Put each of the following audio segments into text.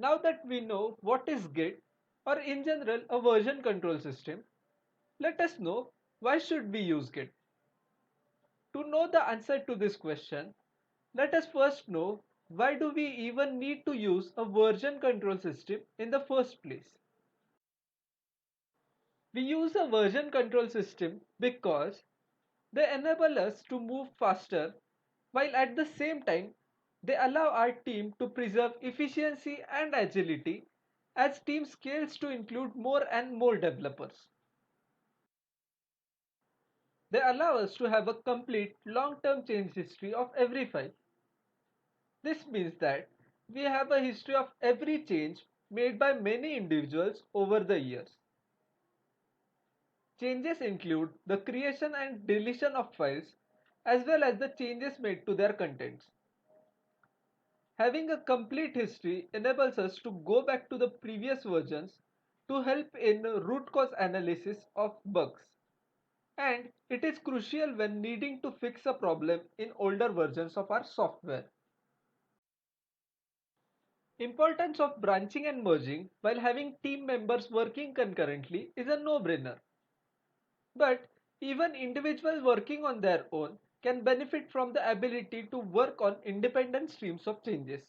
Now that we know what is Git, or in general a version control system, let us know why should we use Git. To know the answer to this question, let us first know why do we even need to use a version control system in the first place. We use a version control system because they enable us to move faster while at the same time they allow our team to preserve efficiency and agility as team scales to include more and more developers. They allow us to have a complete long-term change history of every file. This means that we have a history of every change made by many individuals over the years. Changes include the creation and deletion of files as well as the changes made to their contents. Having a complete history enables us to go back to the previous versions to help in root cause analysis of bugs. And it is crucial when needing to fix a problem in older versions of our software. Importance of branching and merging while having team members working concurrently is a no-brainer. But even individuals working on their own can benefit from the ability to work on independent streams of changes.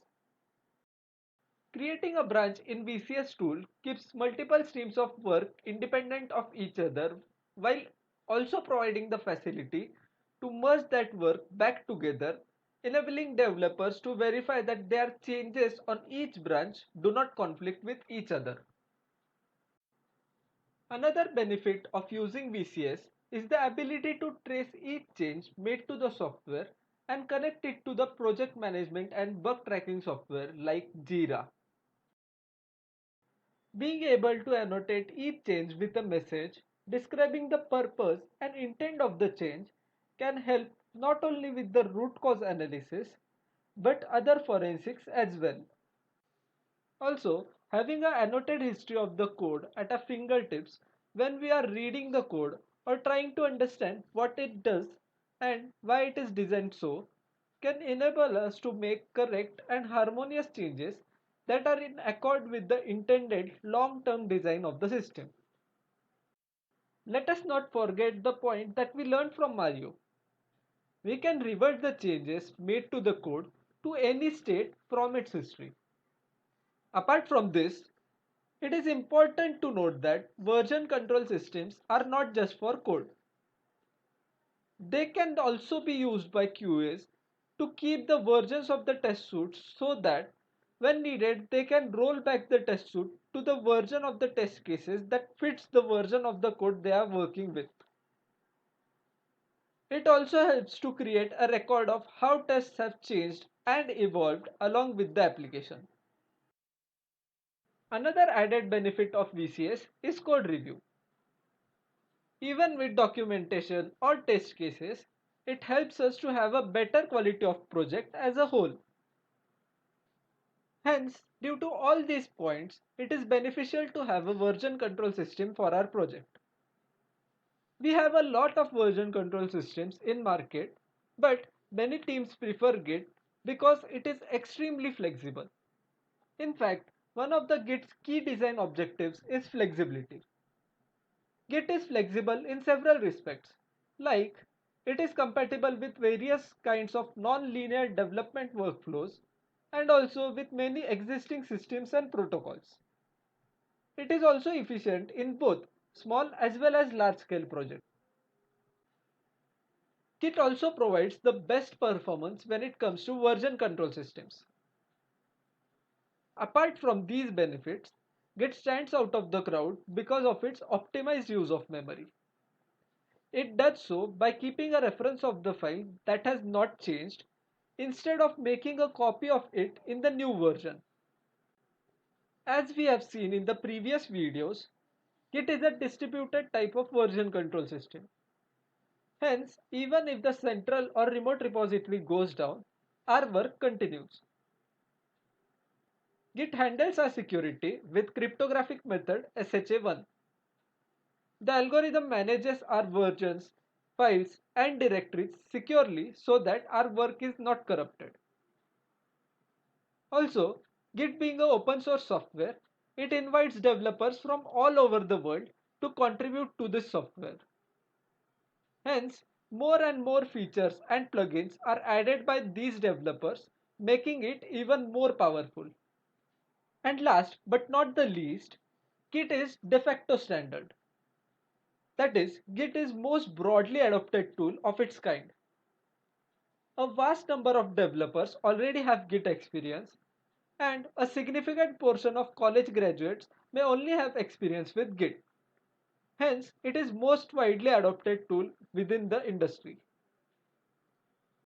Creating a branch in VCS tool keeps multiple streams of work independent of each other while also providing the facility to merge that work back together, enabling developers to verify that their changes on each branch do not conflict with each other. Another benefit of using VCS is the ability to trace each change made to the software and connect it to the project management and bug tracking software like Jira. Being able to annotate each change with a message describing the purpose and intent of the change can help not only with the root cause analysis but other forensics as well. Also, having an annotated history of the code at our fingertips when we are reading the code or trying to understand what it does and why it is designed so can enable us to make correct and harmonious changes that are in accord with the intended long-term design of the system. Let us not forget the point that we learned from Mario. We can revert the changes made to the code to any state from its history. Apart from this, it is important to note that version control systems are not just for code. They can also be used by QAs to keep the versions of the test suites so that when needed they can roll back the test suite to the version of the test cases that fits the version of the code they are working with. It also helps to create a record of how tests have changed and evolved along with the application. Another added benefit of VCS is code review. Even with documentation or test cases, it helps us to have a better quality of project as a whole. Hence, due to all these points, it is beneficial to have a version control system for our project. We have a lot of version control systems in market, but many teams prefer Git because it is extremely flexible. In fact, one of the Git's key design objectives is flexibility. Git is flexible in several respects, like it is compatible with various kinds of non-linear development workflows and also with many existing systems and protocols. It is also efficient in both small as well as large-scale projects. Git also provides the best performance when it comes to version control systems. Apart from these benefits, Git stands out of the crowd because of its optimized use of memory. It does so by keeping a reference of the file that has not changed instead of making a copy of it in the new version. As we have seen in the previous videos, Git is a distributed type of version control system. Hence, even if the central or remote repository goes down, our work continues. Git handles our security with cryptographic method SHA-1. The algorithm manages our versions, files, and directories securely so that our work is not corrupted. Also, Git being an open source software, it invites developers from all over the world to contribute to this software. Hence, more and more features and plugins are added by these developers, making it even more powerful. And last but not the least, Git is de facto standard. That is, Git is most broadly adopted tool of its kind. A vast number of developers already have Git experience, and a significant portion of college graduates may only have experience with Git. Hence, it is most widely adopted tool within the industry.